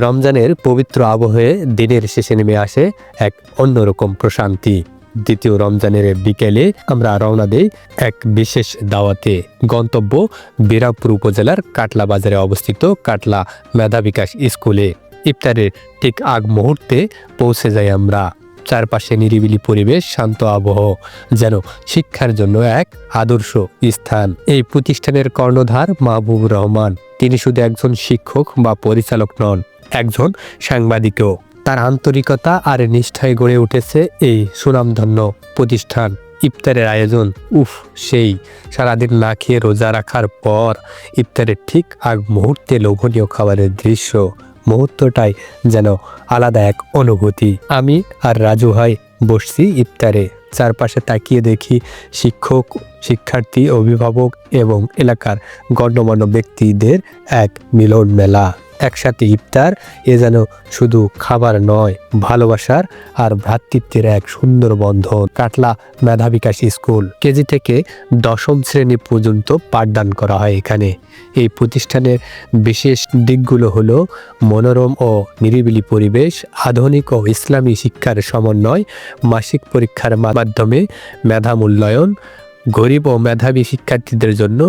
রমজানের পবিত্র আবহে দিনের শেষে নেমে আসে এক অন্যরকম প্রশান্তি। দ্বিতীয় রমজানের বিকেলে আমরা রওনা দেই এক বিশেষ দাওয়াতে। গন্তব্য বিরামপুর উপজেলার কাটলা বাজারে অবস্থিত কাটলা মেধা বিকাশ স্কুলে। ইফতারের ঠিক আগ মুহূর্তে পৌঁছে যাই আমরা। চারপাশে নিরিবিলি পরিবেশ, শান্ত আবহ, যেন শিক্ষার জন্য এক আদর্শ স্থান। এই প্রতিষ্ঠানের কর্ণধার মাহবুবুর রহমান। তিনি শুধু একজন শিক্ষক বা পরিচালক নন, একজন সাংবাদিকও। তার আন্তরিকতা আর নিষ্ঠায় গড়ে উঠেছে এই সুনামধন্য প্রতিষ্ঠান। ইফতারের আয়োজন সেই সারাদিন না খেয়ে রোজা রাখার পর ইফতারের ঠিক আগ মুহূর্তে লোভনীয় খাবারের দৃশ্য, মুহূর্তটাই যেন আলাদা এক অনুভূতি। আমি আর রাজু ভাই বসছি ইফতারে। চারপাশে তাকিয়ে দেখি শিক্ষক, শিক্ষার্থী, অভিভাবক এবং এলাকার গণ্যমান্য ব্যক্তিদের এক মিলন মেলা। একসাথে ইফতার, এ যেন শুধু খাবার নয়, ভালোবাসার আর ভ্রাতৃত্বের এক সুন্দর বন্ধন। কাটলা মেধা বিকাশ স্কুল, কেজি থেকে দশম শ্রেণী পর্যন্ত পাঠদান করা হয় এখানে। এই প্রতিষ্ঠানের বিশেষ দিকগুলো হলো মনোরম ও নিরিবিলি পরিবেশ, আধুনিক ও ইসলামী শিক্ষার সমন্বয়, মাসিক পরীক্ষার মাধ্যমে মেধা মূল্যায়ন, গরিব ও মেধাবী শিক্ষার্থীদের জন্য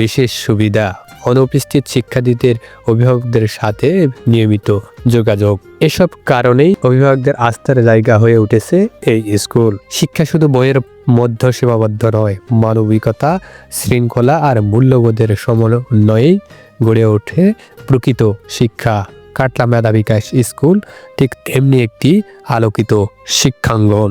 বিশেষ সুবিধা, অনুপস্থিত শিক্ষার্থীদের অভিভাবকদের সাথে নিয়মিত যোগাযোগ। এসব কারণেই অভিভাবকদের আস্থার জায়গা হয়ে উঠেছে এই স্কুল। শিক্ষা শুধু বইয়ের মধ্যে সীমাবদ্ধ নয়, মানবিকতা, শৃঙ্খলা আর মূল্যবোধের সমন্বয়েই গড়ে ওঠে প্রকৃত শিক্ষা। কাটলা মেধা বিকাশ স্কুল ঠিক এমনি একটি আলোকিত শিক্ষাঙ্গন।